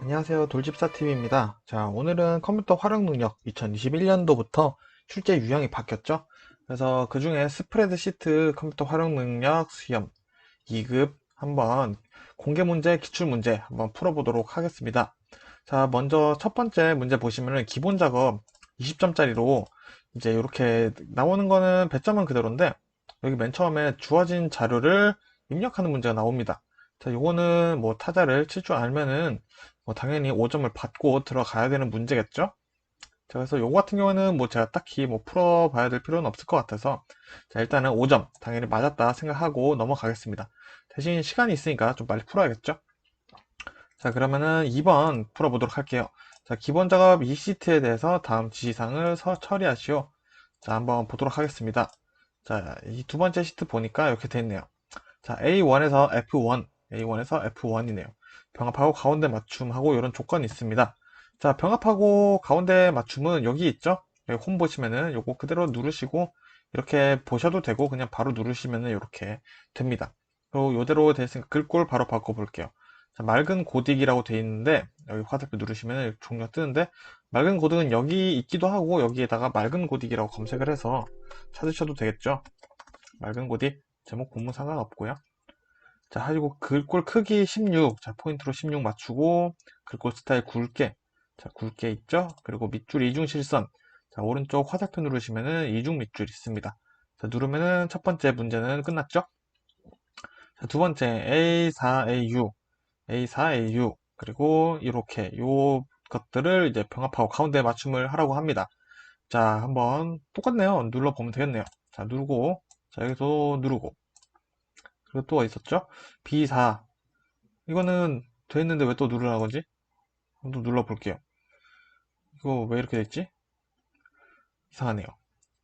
안녕하세요. 돌집사TV입니다. 자, 오늘은 컴퓨터 활용 능력 2021년도부터 출제 유형이 바뀌었죠. 그래서 그 중에 스프레드시트 컴퓨터 활용 능력 시험 2급 한번 공개 문제, 기출 문제 한번 풀어보도록 하겠습니다. 자, 먼저 첫 번째 문제 보시면은 기본 작업 20점짜리로 이제 이렇게 나오는 거는 배점은 그대로인데 여기 맨 처음에 주어진 자료를 입력하는 문제가 나옵니다. 자, 요거는 뭐 타자를 칠 줄 알면은 뭐 당연히 5점을 받고 들어가야 되는 문제겠죠? 자, 그래서 요거 같은 경우는 뭐 제가 딱히 뭐 풀어봐야 될 필요는 없을 것 같아서 자, 일단은 5점 당연히 맞았다 생각하고 넘어가겠습니다. 대신 시간이 있으니까 좀 빨리 풀어야겠죠? 자, 그러면은 2번 풀어보도록 할게요. 자, 기본 작업 이 시트에 대해서 다음 지시사항을 처리하시오. 자, 한번 보도록 하겠습니다. 자, 이 두 번째 시트 보니까 이렇게 돼 있네요. 자, A1에서 F1, A1에서 F1이네요. 병합하고 가운데 맞춤하고 이런 조건이 있습니다. 자, 병합하고 가운데 맞춤은 여기 있죠? 여기 홈 보시면은 요거 그대로 누르시고 이렇게 보셔도 되고 그냥 바로 누르시면은 이렇게 됩니다. 그리고 요대로 돼 있으니까 글꼴 바로 바꿔볼게요. 자, 맑은 고딕이라고 돼 있는데 여기 화살표 누르시면 종류가 뜨는데 맑은 고딕은 여기 있기도 하고 여기에다가 맑은 고딕이라고 검색을 해서 찾으셔도 되겠죠. 맑은 고딕 제목 본문 상관없고요. 자, 하시고 글꼴 크기 16. 자, 포인트로 16 맞추고 글꼴 스타일 굵게. 자, 굵게 있죠? 그리고 밑줄 이중 실선. 자, 오른쪽 화살표 누르시면은 이중 밑줄 있습니다. 자, 누르면은 첫 번째 문제는 끝났죠? 자, 두 번째 A4, AU, A4, AU. 그리고 이렇게 요 것들을 이제 병합하고 가운데 맞춤을 하라고 합니다. 자, 한번 똑같네요. 눌러보면 되겠네요. 자, 누르고 자, 여기서 누르고 그리고 또 어디 있었죠? B4. 이거는 돼 있는데 왜 또 누르라는 거지? 한번 또 눌러볼게요. 이거 왜 이렇게 됐지? 이상하네요.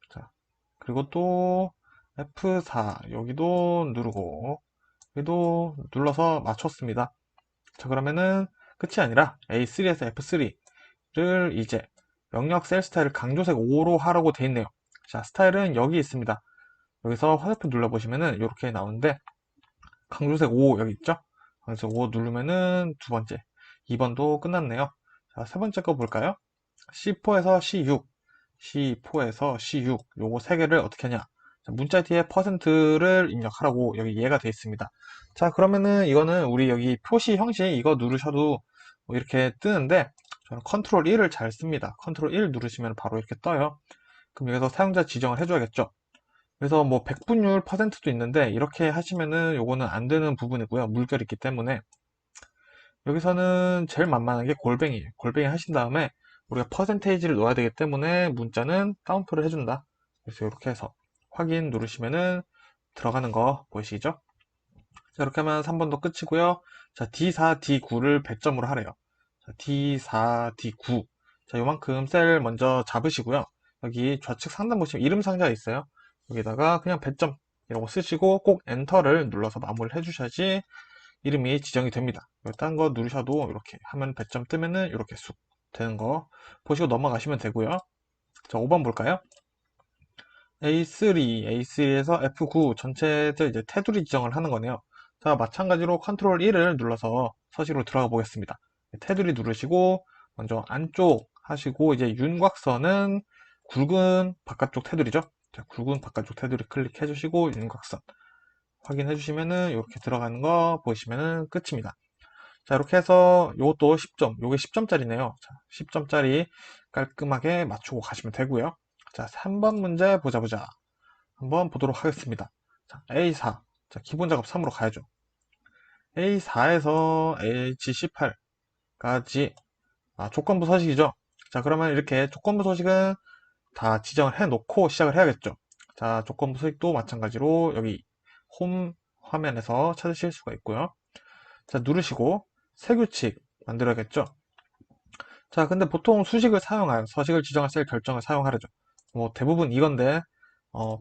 자, 그리고 또 F4 여기도 누르고 여기도 눌러서 맞췄습니다. 자, 그러면은 끝이 아니라 A3에서 F3를 이제 영역 셀 스타일을 강조색 5로 하라고 돼 있네요. 자, 스타일은 여기 있습니다. 여기서 화살표 눌러보시면은 이렇게 나오는데 강조색 5 여기 있죠? 그래서 5 누르면은 두 번째 2번도 끝났네요. 자, 세 번째 거 볼까요? C4에서 C6, C4에서 C6 요거 세 개를 어떻게 하냐? 자, 문자 뒤에 퍼센트를 입력하라고 여기 이해가 되어 있습니다. 자, 그러면은 이거는 우리 여기 표시 형식 이거 누르셔도 뭐 이렇게 뜨는데 저는 컨트롤 1을 잘 씁니다. 컨트롤 1 누르시면 바로 이렇게 떠요. 그럼 여기서 사용자 지정을 해줘야겠죠. 그래서 뭐 백분율 퍼센트도 있는데 이렇게 하시면은 요거는 안 되는 부분이고요. 물결이 있기 때문에 여기서는 제일 만만한 게 골뱅이에요. 골뱅이 하신 다음에 우리가 퍼센테이지를 넣어야 되기 때문에 문자는 따옴표를 해준다. 그래서 이렇게 해서 확인 누르시면은 들어가는 거 보이시죠? 자, 이렇게 하면 3번도 끝이고요. 자, D4, D9를 배점으로 하래요. 자, D4, D9. 자, 요만큼 셀 먼저 잡으시고요. 여기 좌측 상단 보시면 이름 상자가 있어요. 여기다가 그냥 배점 이라고 쓰시고 꼭 엔터를 눌러서 마무리를 해주셔야지 이름이 지정이 됩니다. 딴 거 누르셔도 이렇게 하면 배점 뜨면은 이렇게 쑥 되는 거 보시고 넘어가시면 되고요. 자, 5번 볼까요? A3에서 F9 전체들 이제 테두리 지정을 하는 거네요. 자, 마찬가지로 컨트롤 1을 눌러서 서식으로 들어가 보겠습니다. 테두리 누르시고 먼저 안쪽 하시고 이제 윤곽선은 굵은 바깥쪽 테두리죠. 자, 굵은 바깥쪽 테두리 클릭해 주시고 윤곽선 확인해 주시면은 이렇게 들어가는 거 보시면은 끝입니다. 자, 이렇게 해서 요것도 10점, 요게 10점짜리네요. 자, 10점짜리 깔끔하게 맞추고 가시면 되고요. 자, 3번 문제 보자. 한번 보도록 하겠습니다. 자, A4. 자, 기본 작업 3으로 가야죠. A4에서 H18까지 조건부 서식이죠. 자, 그러면 이렇게 조건부 서식은 다 지정을 해 놓고 시작을 해야겠죠. 자, 조건부 서식도 마찬가지로 여기 홈 화면에서 찾으실 수가 있고요. 자, 누르시고 새 규칙 만들어야겠죠. 자, 근데 보통 수식을 사용하여 서식을 지정할 셀 결정을 사용하려죠. 뭐 대부분 이건데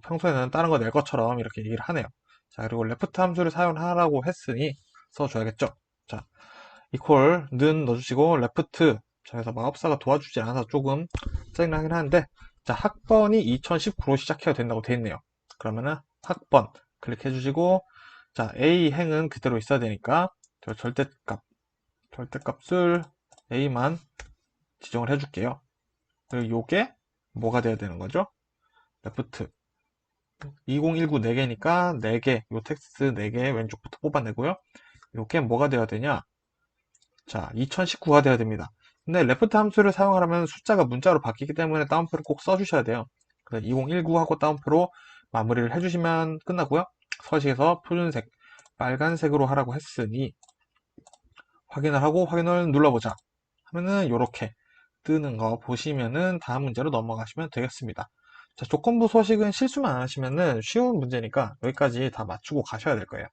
평소에는 다른 거 낼 것처럼 이렇게 얘기를 하네요. 자, 그리고 레프트 함수를 사용하라고 했으니 써줘야겠죠. 자, 이퀄 는 넣어주시고 레프트. 자, 그래서 마법사가 도와주지 않아서 조금 짜증나긴 하는데 자, 학번이 2019로 시작해야 된다고 돼 있네요. 그러면은 학번 클릭해 주시고 자, A 행은 그대로 있어야 되니까 절대값을 A만 지정을 해줄게요. 그리고 요게 뭐가 돼야 되는 거죠? 레프트 2019 4개니까 4개, 요 텍스트 4개 왼쪽부터 뽑아내고요. 요게 뭐가 돼야 되냐? 자, 2019가 돼야 됩니다. 근데 레프트 함수를 사용하려면 숫자가 문자로 바뀌기 때문에 따옴표를 꼭 써주셔야 돼요. 그래서 2019 하고 따옴표로 마무리를 해주시면 끝나고요. 서식에서 표준색, 빨간색으로 하라고 했으니 확인을 하고 확인을 눌러보자 하면은 이렇게 뜨는 거 보시면은 다음 문제로 넘어가시면 되겠습니다. 자, 조건부 서식은 실수만 안 하시면은 쉬운 문제니까 여기까지 다 맞추고 가셔야 될 거예요.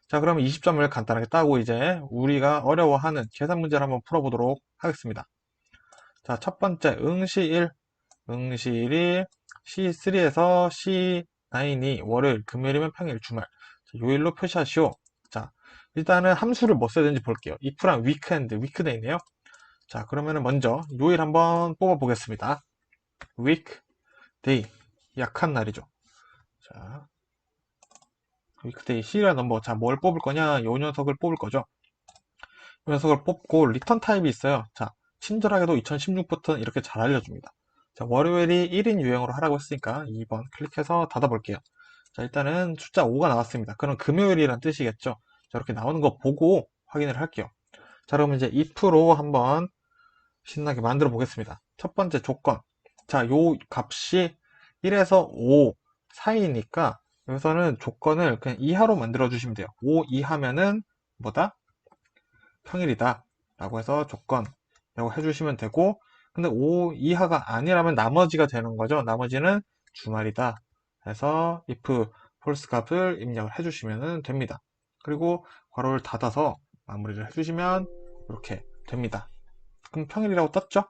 자, 그럼 20점을 간단하게 따고 이제 우리가 어려워하는 계산 문제를 한번 풀어보도록 하겠습니다. 자, 첫 번째 응시 1 C3에서 C9이 월요일, 금요일이면 평일, 주말. 자, 요일로 표시하시오. 자, 일단은 함수를 뭐 써야 되는지 볼게요. if랑 weekend, weekday네요. 자, 그러면은 먼저 요일 한번 뽑아 보겠습니다. weekday, 약한 날이죠. 자, weekday 시리얼 넘버. 자, 뭘 뽑을 거냐? 요 녀석을 뽑을 거죠. 요 녀석을 뽑고 리턴 타입이 있어요. 자, 친절하게도 2016부터는 이렇게 잘 알려줍니다. 자, 월요일이 1인 유형으로 하라고 했으니까 2번 클릭해서 닫아볼게요. 자, 일단은 숫자 5가 나왔습니다. 그럼 금요일이란 뜻이겠죠. 자, 이렇게 나오는 거 보고 확인을 할게요. 자, 그러면 이제 if로 한번 신나게 만들어 보겠습니다. 첫 번째 조건. 자, 요 값이 1에서 5 사이니까 여기서는 조건을 그냥 이하로 만들어 주시면 돼요. 5 이하면은 뭐다? 평일이다. 라고 해서 조건이라고 해주시면 되고, 근데 5 이하가 아니라면 나머지가 되는 거죠. 나머지는 주말이다. 해서 if false 값을 입력을 해주시면 됩니다. 그리고 괄호를 닫아서 마무리를 해주시면 이렇게 됩니다. 그럼 평일이라고 떴죠?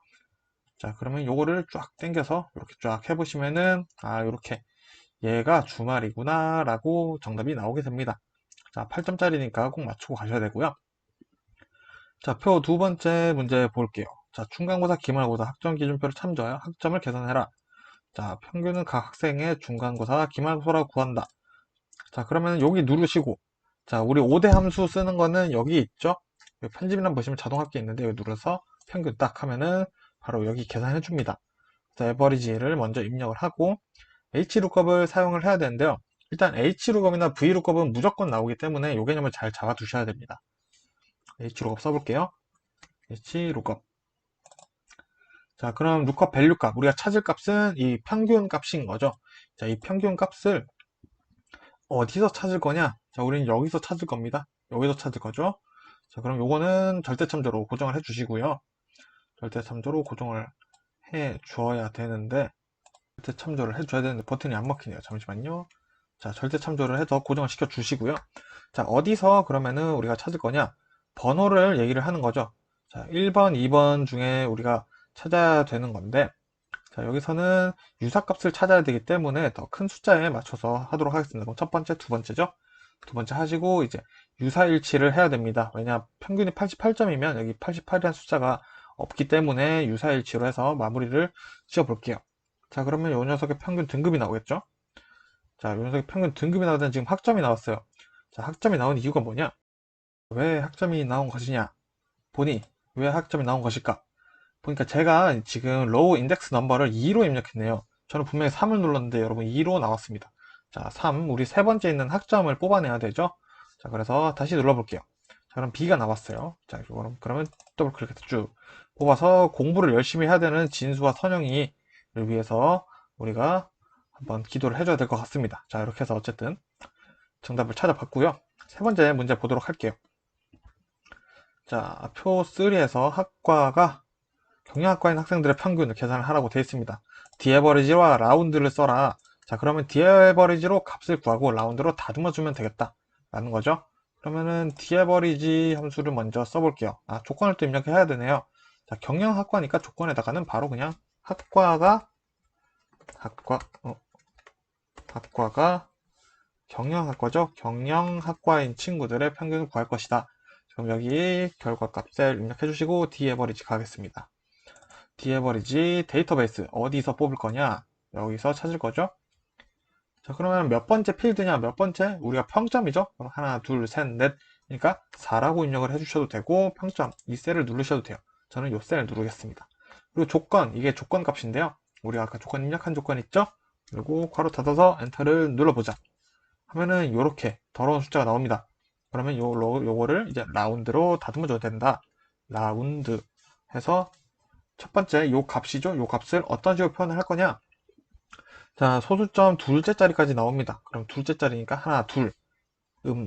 자, 그러면 요거를 쫙 당겨서 이렇게 쫙 해보시면은, 아, 이렇게 얘가 주말이구나 라고 정답이 나오게 됩니다. 자, 8점짜리니까 꼭 맞추고 가셔야 되고요. 자, 표 두 번째 문제 볼게요. 자, 중간고사, 기말고사 학점 기준표를 참조하여 학점을 계산해라. 자, 평균은 각 학생의 중간고사, 기말고사라고 구한다. 자, 그러면 여기 누르시고, 자, 우리 5대 함수 쓰는 거는 여기 있죠? 여기 편집이란 보시면 자동 합계 있는데 여기 눌러서 평균 딱 하면은 바로 여기 계산해 줍니다. 자, 에버리지를 먼저 입력을 하고 HLOOKUP을 사용을 해야 되는데요. 일단 HLOOKUP이나 VLOOKUP은 무조건 나오기 때문에 이 개념을 잘 잡아 두셔야 됩니다. HLOOKUP 써볼게요. HLOOKUP. 자, 그럼 lookup 밸류 값. 우리가 찾을 값은 이 평균 값인 거죠. 자, 이 평균 값을 어디서 찾을 거냐? 자, 우리는 여기서 찾을 겁니다. 여기서 찾을 거죠. 자, 그럼 요거는 절대참조로 고정을 해 주시고요. 절대참조로 고정을 해 주어야 되는데, 절대참조를 해 줘야 되는데 버튼이 안 먹히네요. 잠시만요. 자, 절대참조를 해서 고정을 시켜 주시고요. 자, 어디서 그러면은 우리가 찾을 거냐? 번호를 얘기를 하는 거죠. 자, 1번, 2번 중에 우리가 찾아야 되는 건데, 자, 여기서는 유사값을 찾아야 되기 때문에 더 큰 숫자에 맞춰서 하도록 하겠습니다. 그럼 첫 번째, 두 번째죠? 두 번째 하시고 이제 유사일치를 해야 됩니다. 왜냐, 평균이 88점이면 여기 88이라는 숫자가 없기 때문에 유사일치로 해서 마무리를 지어 볼게요. 자, 그러면 이 녀석의 평균 등급이 나오겠죠? 자, 이 녀석의 평균 등급이 나오던 지금 학점이 나왔어요. 자, 학점이 나온 이유가 뭐냐? 왜 학점이 나온 것이냐? 보니 왜 학점이 나온 것일까? 보니까 제가 지금 로우 인덱스 넘버를 2로 입력했네요. 저는 분명히 3을 눌렀는데 여러분 2로 나왔습니다. 자, 3, 우리 세 번째 있는 학점을 뽑아내야 되죠. 자, 그래서 다시 눌러볼게요. 자, 그럼 B가 나왔어요. 자, 그러면 더블 클릭해서 쭉 뽑아서 공부를 열심히 해야 되는 진수와 선영이를 위해서 우리가 한번 기도를 해줘야 될 것 같습니다. 자, 이렇게 해서 어쨌든 정답을 찾아봤고요. 세 번째 문제 보도록 할게요. 자, 표 3에서 학과가 경영학과인 학생들의 평균을 계산을 하라고 되어 있습니다. 디에버리지와 라운드를 써라. 자, 그러면 디에버리지로 값을 구하고 라운드로 다듬어 주면 되겠다 라는 거죠. 그러면은 디에버리지 함수를 먼저 써볼게요. 아, 조건을 또 입력해야 되네요. 자, 경영학과니까 조건에다가는 바로 그냥 학과가 경영학과죠. 경영학과인 친구들의 평균을 구할 것이다. 그럼 여기 결과값을 입력해 주시고 디에버리지 가겠습니다. 디에버리지 데이터베이스 어디서 뽑을 거냐? 여기서 찾을 거죠. 자, 그러면 몇 번째 필드냐? 몇 번째? 우리가 평점이죠. 그럼 하나, 둘, 셋, 넷. 그러니까 4라고 입력을 해주셔도 되고 평점 이 셀을 누르셔도 돼요. 저는 요 셀 누르겠습니다. 그리고 조건, 이게 조건 값인데요. 우리가 아까 조건 입력한 조건 있죠? 그리고 괄호 닫아서 엔터를 눌러보자. 하면은 요렇게 더러운 숫자가 나옵니다. 그러면 요거를 이제 라운드로 다듬어 줘야 된다. 라운드 해서 첫 번째 요 값이죠. 요 값을 어떤 식으로 표현을 할 거냐? 자, 소수점 둘째 자리까지 나옵니다. 그럼 둘째 자리니까 하나, 둘.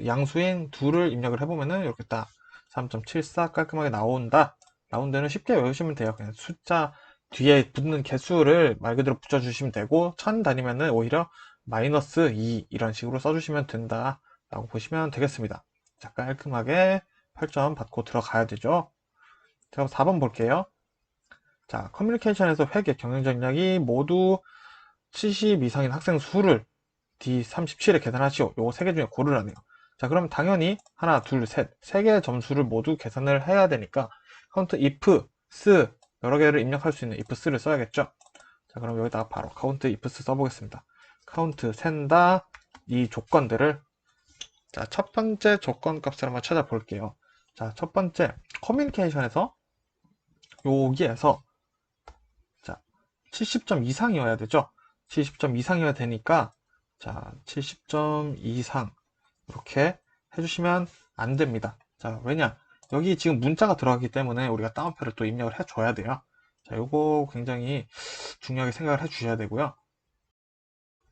양수인 둘을 입력을 해보면은 이렇게 딱 3.74 깔끔하게 나온다. 라운드는 쉽게 외우시면 돼요. 그냥 숫자 뒤에 붙는 개수를 말 그대로 붙여주시면 되고 1000 다니면은 오히려 마이너스 2 이런 식으로 써주시면 된다 라고 보시면 되겠습니다. 자, 깔끔하게 8점 받고 들어가야 되죠. 자, 4번 볼게요. 자, 커뮤니케이션에서 회계, 경영 전략이 모두 70 이상인 학생 수를 D37에 계산하시오. 요거 세 개 중에 고르라네요. 자, 그럼 당연히 하나, 둘, 셋, 세 개의 점수를 모두 계산을 해야 되니까 카운트 if, s 여러 개를 입력할 수 있는 if, s를 써야겠죠. 자, 그럼 여기다가 바로 카운트 if, s 써보겠습니다. 카운트 센다 이 조건들을 자, 첫 번째 조건 값을 한번 찾아볼게요. 자, 첫 번째 커뮤니케이션에서 여기에서 자, 70점 이상이어야 되죠. 70점 이상이어야 되니까 자, 70점 이상 이렇게 해주시면 안 됩니다. 자, 왜냐? 여기 지금 문자가 들어가기 때문에 우리가 다운표를 또 입력을 해줘야 돼요. 자, 요거 굉장히 중요하게 생각을 해주셔야 되고요.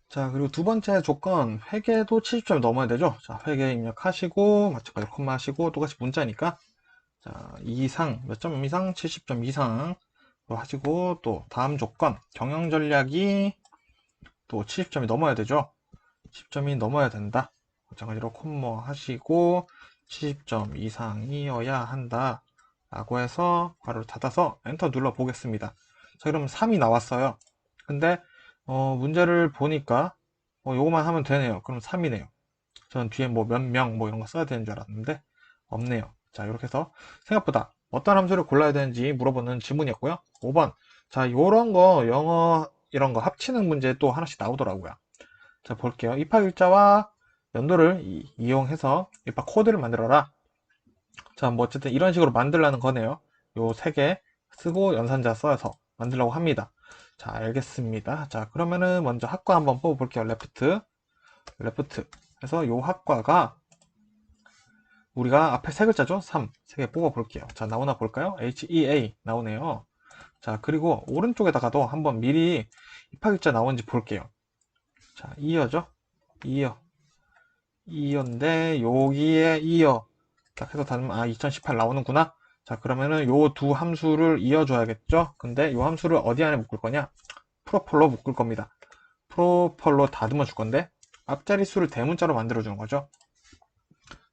자, 그리고 두 번째 조건, 회계도 70점이 넘어야 되죠. 자, 회계 입력하시고, 마찬가지로 콤마 하시고, 똑같이 문자니까, 자, 이상, 몇 점 이상? 70점 이상 하시고, 또 다음 조건, 경영 전략이 또 70점이 넘어야 되죠. 10점이 넘어야 된다. 마찬가지로 콤마 하시고 70점 이상이어야 한다 라고 해서 괄호를 닫아서 엔터 눌러 보겠습니다. 자, 그럼 3이 나왔어요. 근데 문제를 보니까 요거만 하면 되네요. 그럼 3이네요. 저는 뒤에 뭐 몇 명 뭐 이런 거 써야 되는 줄 알았는데 없네요. 자, 이렇게 해서 생각보다 어떤 함수를 골라야 되는지 물어보는 질문이었고요. 5번. 자, 요런 거 영어 이런 거 합치는 문제 또 하나씩 나오더라고요. 자, 볼게요. 입학 일자와 연도를 이용해서 입학 코드를 만들어라. 자, 뭐 어쨌든 이런 식으로 만들라는 거네요. 요 세 개 쓰고 연산자 써서 만들려고 합니다. 자, 알겠습니다. 자, 그러면은 먼저 학과 한번 뽑아볼게요. 레프트 해서 요 학과가 우리가 앞에 세 글자죠? 3. 세 개 뽑아볼게요. 자, 나오나 볼까요? HEA 나오네요. 자, 그리고 오른쪽에다가도 한번 미리 입학일자 나오는지 볼게요. 자, 이어죠? 이어인데 여기에 이어 딱 해서 닫으면 2018 나오는구나. 자, 그러면은 요 두 함수를 이어줘야겠죠? 근데 요 함수를 어디 안에 묶을 거냐? 프로폴로 묶을 겁니다. 프로폴로 다듬어 줄 건데 앞자리 수를 대문자로 만들어 주는 거죠.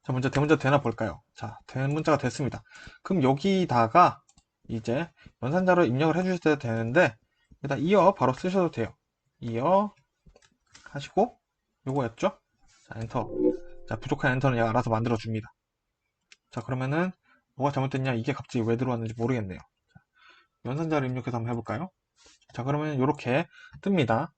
자, 먼저 대문자 되나 볼까요? 자, 대문자가 됐습니다. 그럼 여기다가 이제 연산자로 입력을 해주셔야 되는데 여기다 이어 바로 쓰셔도 돼요. 이어 하시고 요거였죠? 자, 엔터. 자, 부족한 엔터는 얘가 알아서 만들어 줍니다. 자, 그러면은 뭐가 잘못됐냐? 이게 갑자기 왜 들어왔는지 모르겠네요. 자, 연산자를 입력해서 한번 해볼까요? 자, 그러면 이렇게 뜹니다.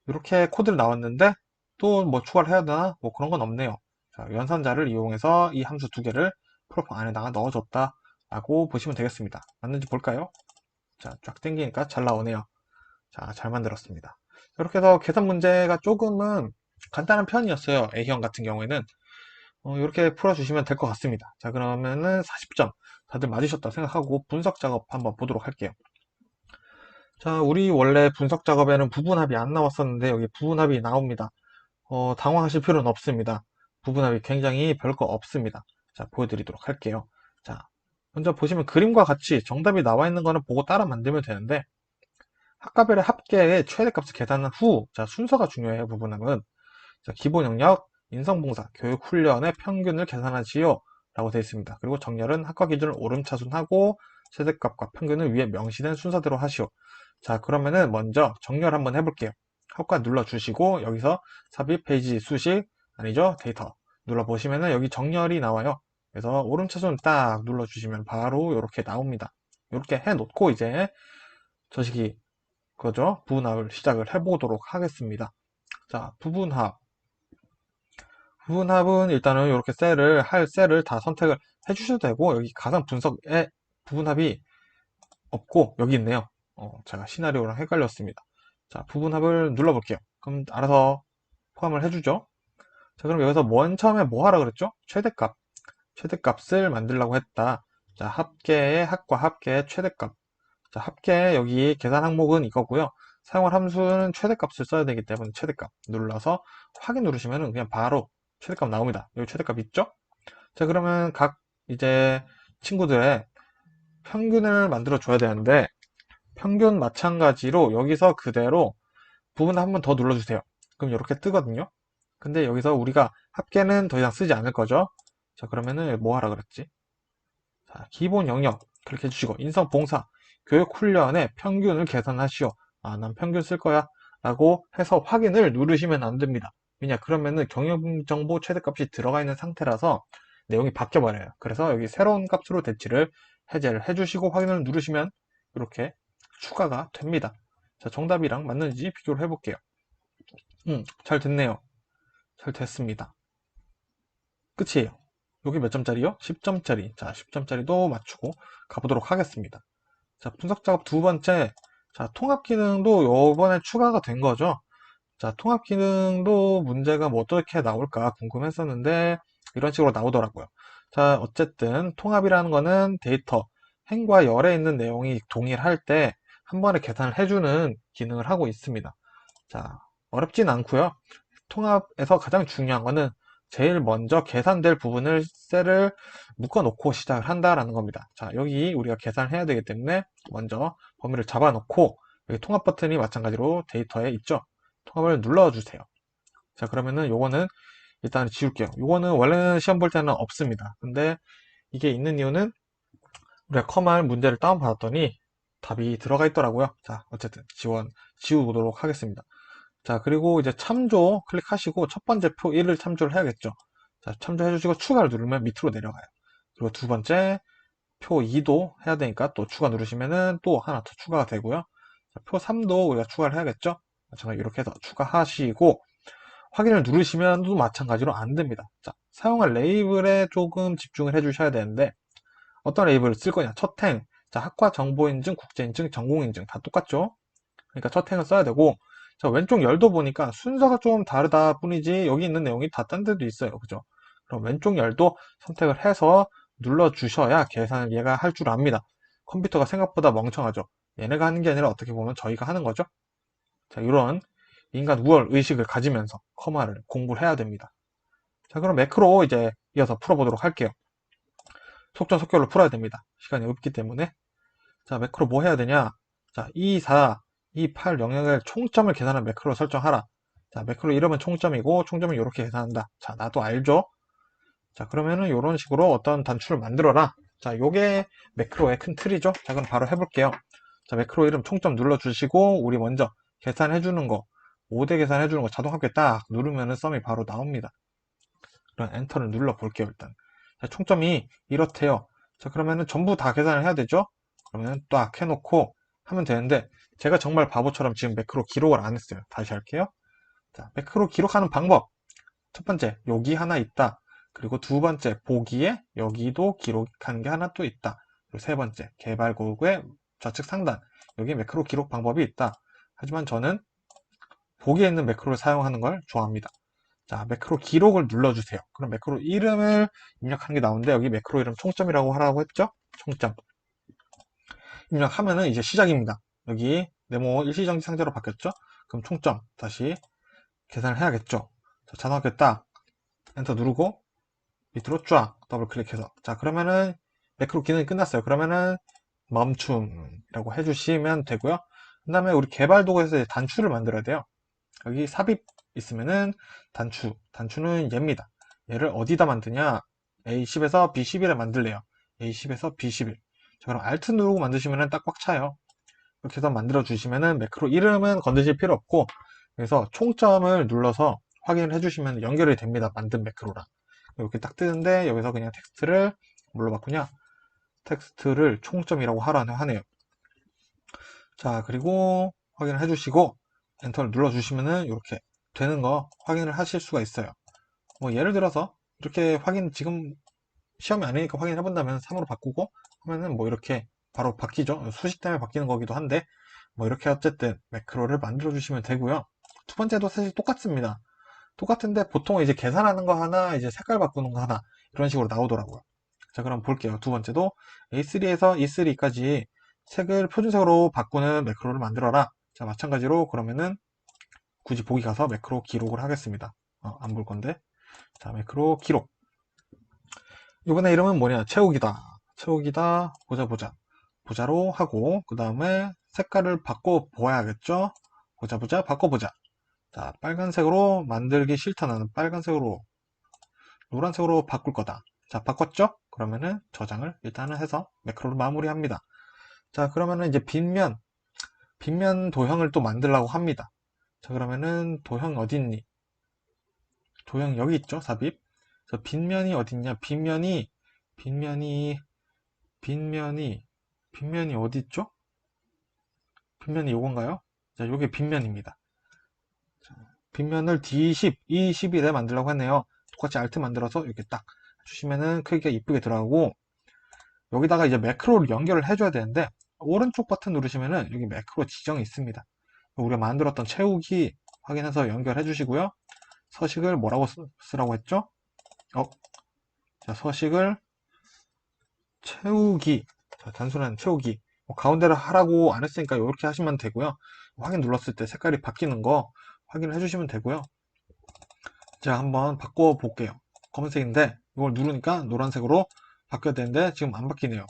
이렇게 코드를 나왔는데 또 뭐 추가를 해야 되나? 뭐 그런 건 없네요. 자, 연산자를 이용해서 이 함수 두 개를 프로포 안에다가 넣어줬다 라고 보시면 되겠습니다. 맞는지 볼까요? 자, 쫙 당기니까 잘 나오네요. 자, 잘 만들었습니다. 이렇게 해서 계산 문제가 조금은 간단한 편이었어요. A형 같은 경우에는 이렇게 풀어주시면 될 것 같습니다. 자, 그러면은 40점 다들 맞으셨다 생각하고 분석 작업 한번 보도록 할게요. 자, 우리 원래 분석 작업에는 부분합이 안 나왔었는데 여기 부분합이 나옵니다. 당황하실 필요는 없습니다. 부분합이 굉장히 별거 없습니다. 자, 보여드리도록 할게요. 자, 먼저 보시면 그림과 같이 정답이 나와 있는 거는 보고 따라 만들면 되는데 학과별의 합계의 최대값을 계산한 후, 자, 순서가 중요해요, 부분합은. 자, 기본 영역, 인성봉사, 교육훈련의 평균을 계산하지요. 라고 되어 있습니다. 그리고 정렬은 학과 기준을 오름차순하고 최대값과 평균을 위에 명시된 순서대로 하시오. 자, 그러면은 먼저 정렬 한번 해볼게요. 학과 눌러주시고 여기서 삽입 페이지 수식 아니죠? 데이터 눌러보시면은 여기 정렬이 나와요. 그래서 오름차순 딱 눌러주시면 바로 이렇게 나옵니다. 이렇게 해놓고 이제 저식이 그거죠? 부분합을 시작을 해보도록 하겠습니다. 자, 부분합은 일단은 이렇게 셀을 다 선택을 해주셔도 되고 여기 가상 분석의 부분합이 없고 여기 있네요. 제가 시나리오랑 헷갈렸습니다. 자, 부분합을 눌러볼게요. 그럼 알아서 포함을 해주죠. 자, 그럼 여기서 맨 처음에 뭐 하라 그랬죠? 최대값. 최대값을 만들려고 했다. 자, 합계의 합과 합계의 최대값. 자, 합계 여기 계산 항목은 이거고요. 사용할 함수는 최대값을 써야 되기 때문에 최대값 눌러서 확인 누르시면 그냥 바로 최대값 나옵니다. 여기 최대값 있죠? 자, 그러면 각 이제 친구들의 평균을 만들어 줘야 되는데 평균 마찬가지로 여기서 그대로 부분 한 번 더 눌러주세요. 그럼 이렇게 뜨거든요. 근데 여기서 우리가 합계는 더 이상 쓰지 않을 거죠. 자, 그러면은 뭐 하라 그랬지? 자, 기본 영역 클릭해 주시고 인성 봉사 교육 훈련의 평균을 계산하시오. 아, 난 평균 쓸 거야 라고 해서 확인을 누르시면 안 됩니다. 왜냐, 그러면은 경영정보 최대값이 들어가 있는 상태라서 내용이 바뀌어 버려요. 그래서 여기 새로운 값으로 대치를 해제를 해주시고 확인을 누르시면 이렇게 추가가 됩니다. 자, 정답이랑 맞는지 비교를 해볼게요. 잘 됐네요. 잘 됐습니다. 끝이에요. 여기 몇 점짜리요? 10점짜리. 자, 10점짜리도 맞추고 가보도록 하겠습니다. 자, 분석 작업 두 번째. 자, 통합 기능도 요번에 추가가 된 거죠. 자, 통합 기능도 문제가 뭐 어떻게 나올까 궁금했었는데 이런 식으로 나오더라고요. 자, 어쨌든 통합이라는 거는 데이터 행과 열에 있는 내용이 동일할 때 한 번에 계산을 해주는 기능을 하고 있습니다. 자, 어렵진 않고요. 통합에서 가장 중요한 거는 제일 먼저 계산될 부분을 셀을 묶어 놓고 시작을 한다라는 겁니다. 자, 여기 우리가 계산을 해야 되기 때문에 먼저 범위를 잡아 놓고 여기 통합 버튼이 마찬가지로 데이터에 있죠. 통합을 눌러 주세요. 자, 그러면은 요거는 일단 지울게요. 요거는 원래는 시험 볼 때는 없습니다. 근데 이게 있는 이유는 우리가 컴할 문제를 다운받았더니 답이 들어가 있더라고요. 자, 어쨌든 지우도록 하겠습니다. 자, 그리고 이제 참조 클릭하시고 첫 번째 표 1을 참조를 해야겠죠. 자, 참조해 주시고 추가를 누르면 밑으로 내려가요. 그리고 두 번째 표 2도 해야 되니까 또 추가 누르시면은 또 하나 더 추가가 되고요. 자, 표 3도 우리가 추가를 해야겠죠. 제가 이렇게 해서 추가하시고 확인을 누르시면 또 마찬가지로 안 됩니다. 자, 사용할 레이블에 조금 집중을 해 주셔야 되는데 어떤 레이블을 쓸 거냐. 첫 행, 자, 학과 정보인증, 국제인증, 전공인증 다 똑같죠. 그러니까 첫 행을 써야 되고, 자, 왼쪽 열도 보니까 순서가 좀 다르다 뿐이지 여기 있는 내용이 다 딴 데도 있어요. 그죠? 그럼 왼쪽 열도 선택을 해서 눌러주셔야 계산을 얘가 할 줄 압니다. 컴퓨터가 생각보다 멍청하죠. 얘네가 하는 게 아니라 어떻게 보면 저희가 하는 거죠. 자, 이런 인간 우월 의식을 가지면서 커마를 공부를 해야 됩니다. 자, 그럼 매크로 이제 이어서 풀어보도록 할게요. 속전속결로 풀어야 됩니다. 시간이 없기 때문에. 자, 매크로 뭐 해야 되냐? 자, 2, 4, 2, 8 영역의 총점을 계산한 매크로 설정하라. 자, 매크로 이름은 총점이고 총점을 이렇게 계산한다. 자, 나도 알죠? 자, 그러면은 이런 식으로 어떤 단추를 만들어라. 자, 요게 매크로의 큰 틀이죠? 자, 그럼 바로 해볼게요. 자, 매크로 이름 총점 눌러주시고 우리 먼저 계산해주는 거 5대 계산해주는 거 자동 합계 딱 누르면은 썸이 바로 나옵니다. 그럼 엔터를 눌러볼게요, 일단. 자, 총점이 이렇대요. 자, 그러면은 전부 다 계산을 해야 되죠? 그러면 딱 해놓고 하면 되는데 제가 정말 바보처럼 지금 매크로 기록을 안 했어요. 다시 할게요. 자, 매크로 기록하는 방법. 첫 번째, 여기 하나 있다. 그리고 두 번째, 보기에 여기도 기록한 게 하나 또 있다. 그리고 세 번째, 개발국의 좌측 상단. 여기 매크로 기록 방법이 있다. 하지만 저는 보기에 있는 매크로를 사용하는 걸 좋아합니다. 자, 매크로 기록을 눌러주세요. 그럼 매크로 이름을 입력하는 게 나오는데 여기 매크로 이름 총점이라고 하라고 했죠? 총점. 입력하면은 이제 시작입니다. 여기 네모 일시정지 상태로 바뀌었죠? 그럼 총점 다시 계산을 해야겠죠? 자, 자동화게 딱 엔터 누르고 밑으로 쫙 더블 클릭해서 자, 그러면은 매크로 기능이 끝났어요. 그러면은 멈춤이라고 해주시면 되고요. 그 다음에 우리 개발 도구에서 단추를 만들어야 돼요. 여기 삽입 있으면은 단추는 얘입니다. 얘를 어디다 만드냐? A10에서 B11에 만들래요. A10에서 B11. 자, 그럼 Alt 누르고 만드시면은 딱 꽉 차요. 이렇게 해서 만들어 주시면은 매크로 이름은 건드실 필요 없고, 그래서 총점을 눌러서 확인을 해주시면 연결이 됩니다. 만든 매크로랑. 이렇게 딱 뜨는데 여기서 그냥 텍스트를 뭘로 바꾸냐? 텍스트를 총점이라고 하라고 하네요. 자, 그리고 확인을 해주시고 엔터를 눌러주시면은 이렇게 되는 거 확인을 하실 수가 있어요. 뭐 예를 들어서 이렇게 확인 지금 시험이 아니니까 확인해 본다면 3으로 바꾸고 하면은 뭐 이렇게 바로 바뀌죠. 수식 때문에 바뀌는 거기도 한데, 뭐 이렇게 어쨌든 매크로를 만들어 주시면 되고요. 두 번째도 사실 똑같습니다. 똑같은데 보통 이제 계산하는 거 하나, 이제 색깔 바꾸는 거 하나, 이런 식으로 나오더라고요. 자, 그럼 볼게요. 두 번째도 A3에서 E3까지 색을 표준색으로 바꾸는 매크로를 만들어라. 자, 마찬가지로 그러면은 굳이 보기 가서 매크로 기록을 하겠습니다. 안 볼 건데. 자, 매크로 기록. 이번에 이름은 뭐냐? 채우기다. 채우기다. 보자. 보자로 하고, 그 다음에 색깔을 바꿔 보아야겠죠? 보자. 바꿔보자. 자, 빨간색으로 만들기 싫다. 나는 빨간색으로, 노란색으로 바꿀 거다. 자, 바꿨죠? 그러면은 저장을 일단은 해서 매크로를 마무리합니다. 자, 그러면은 이제 빗면 도형을 또 만들려고 합니다. 자, 그러면은 도형 어디 있니? 도형 여기 있죠? 삽입. 그래서 빗면이 어딨냐? 빗면이 빗면이 어디 있죠? 빗면이 요건가요? 자, 요게 빗면입니다. 자, 빗면을 D10, E11에 만들려고 하네요. 똑같이 Alt 만들어서 이렇게 딱 주시면은 크기가 이쁘게 들어가고, 여기다가 이제 매크로를 연결을 해줘야 되는데, 오른쪽 버튼 누르시면은 여기 매크로 지정이 있습니다. 우리가 만들었던 채우기 확인해서 연결해 주시고요. 서식을 뭐라고 쓰라고 했죠? 자, 서식을 채우기. 자, 단순한 채우기. 가운데를 하라고 안 했으니까 이렇게 하시면 되고요. 확인 눌렀을 때 색깔이 바뀌는 거 확인을 해주시면 되고요. 제가 한번 바꿔 볼게요. 검은색인데 이걸 누르니까 노란색으로 바뀌어야 되는데 지금 안 바뀌네요.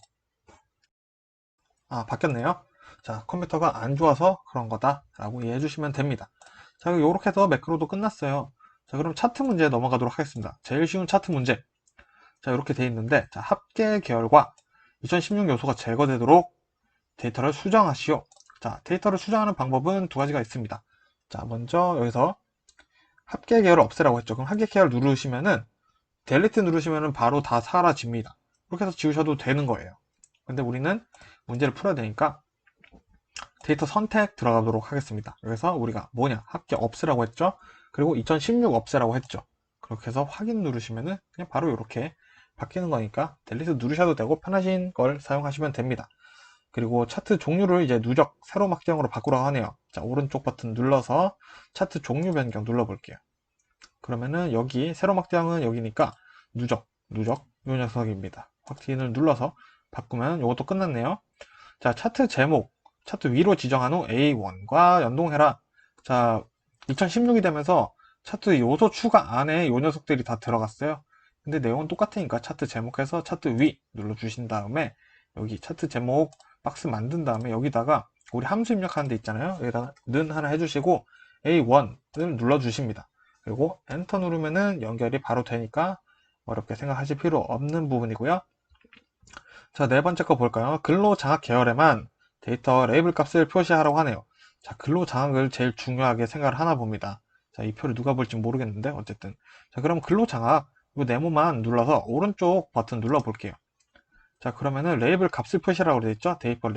바뀌었네요. 자, 컴퓨터가 안 좋아서 그런 거다 라고 이해해 주시면 됩니다. 자, 이렇게 해서 매크로도 끝났어요. 자, 그럼 차트 문제 넘어가도록 하겠습니다. 제일 쉬운 차트 문제. 자, 이렇게 돼 있는데, 자, 합계 계열과 2016 요소가 제거되도록 데이터를 수정하시오. 자, 데이터를 수정하는 방법은 두 가지가 있습니다. 자, 먼저 여기서 합계 계열을 없애라고 했죠. 그럼 합계 계열 누르시면은 델리트 누르시면은 바로 다 사라집니다. 그렇게 해서 지우셔도 되는 거예요. 근데 우리는 문제를 풀어야 되니까 데이터 선택 들어가도록 하겠습니다. 여기서 우리가 뭐냐? 합계 없애라고 했죠. 그리고 2016 없애라고 했죠. 그렇게 해서 확인 누르시면은 그냥 바로 이렇게 바뀌는 거니까 델리트 누르셔도 되고 편하신 걸 사용하시면 됩니다. 그리고 차트 종류를 이제 누적 세로 막대형으로 바꾸라고 하네요. 자, 오른쪽 버튼 눌러서 차트 종류 변경 눌러볼게요. 그러면은 여기 세로 막대형은 여기니까 누적 요 녀석입니다. 확인을 눌러서 바꾸면 이것도 끝났네요. 자, 차트 제목, 차트 위로 지정한 후 A1과 연동해라. 자, 2016이 되면서 차트 요소 추가 안에 요 녀석들이 다 들어갔어요. 근데 내용은 똑같으니까 차트 제목에서 차트 위 눌러주신 다음에 여기 차트 제목 박스 만든 다음에 여기다가 우리 함수 입력하는 데 있잖아요. 여기다가 는 하나 해주시고 A1을 눌러주십니다. 그리고 엔터 누르면은 연결이 바로 되니까 어렵게 생각하실 필요 없는 부분이고요. 자, 네 번째 거 볼까요? 근로장악 계열에만 데이터 레이블 값을 표시하라고 하네요. 자, 근로장악을 제일 중요하게 생각을 하나 봅니다. 자, 이 표를 누가 볼지 모르겠는데 어쨌든. 자, 그럼 근로장악 이 네모만 눌러서 오른쪽 버튼 눌러 볼게요. 자, 그러면은 레이블 값을 표시라고 되어 있죠? 데이터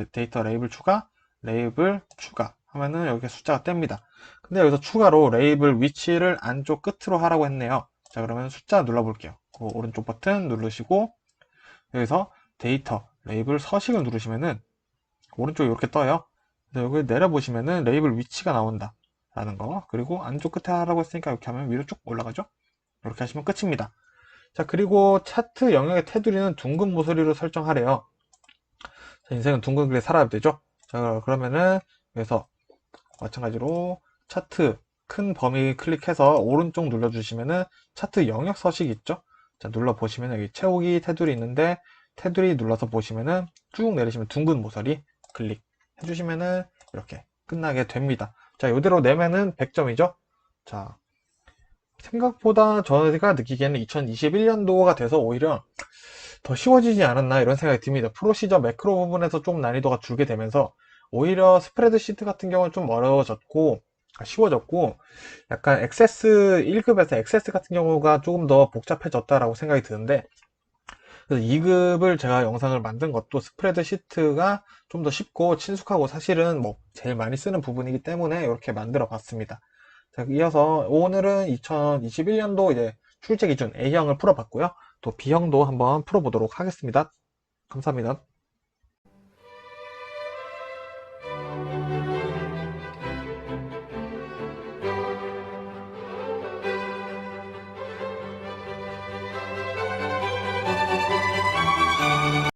레이블 추가, 레이블 추가 하면은 여기 숫자가 뗍니다. 근데 여기서 추가로 레이블 위치를 안쪽 끝으로 하라고 했네요. 자, 그러면 숫자 눌러 볼게요. 그 오른쪽 버튼 누르시고 여기서 데이터 레이블 서식을 누르시면은 오른쪽에 이렇게 떠요. 여기 내려보시면은 레이블 위치가 나온다 라는 거. 그리고 안쪽 끝에 하라고 했으니까 이렇게 하면 위로 쭉 올라가죠. 이렇게 하시면 끝입니다. 자, 그리고 차트 영역의 테두리는 둥근 모서리로 설정하래요. 자, 인생은 둥근 길에 살아야 되죠. 자, 그러면은 여기서 마찬가지로 차트 큰 범위 클릭해서 오른쪽 눌러주시면은 차트 영역 서식 있죠. 자, 눌러보시면 여기 채우기 테두리 있는데 테두리 눌러서 보시면은 쭉 내리시면 둥근 모서리 클릭 해주시면은 이렇게 끝나게 됩니다. 자, 이대로 내면은 100점이죠. 자, 생각보다 저희가 느끼기에는 2021년도가 돼서 오히려 더 쉬워지지 않았나 이런 생각이 듭니다. 프로시저 매크로 부분에서 좀 난이도가 줄게 되면서 오히려 스프레드시트 같은 경우는 좀 어려워졌고 쉬워졌고 약간 액세스 1급에서 액세스 같은 경우가 조금 더 복잡해졌다라고 생각이 드는데 그래서 2급을 제가 영상을 만든 것도 스프레드시트가 좀 더 쉽고 친숙하고 사실은 뭐 제일 많이 쓰는 부분이기 때문에 이렇게 만들어 봤습니다. 자, 이어서 오늘은 2021년도 이제 출제 기준 A형을 풀어봤고요. 또 B형도 한번 풀어보도록 하겠습니다. 감사합니다.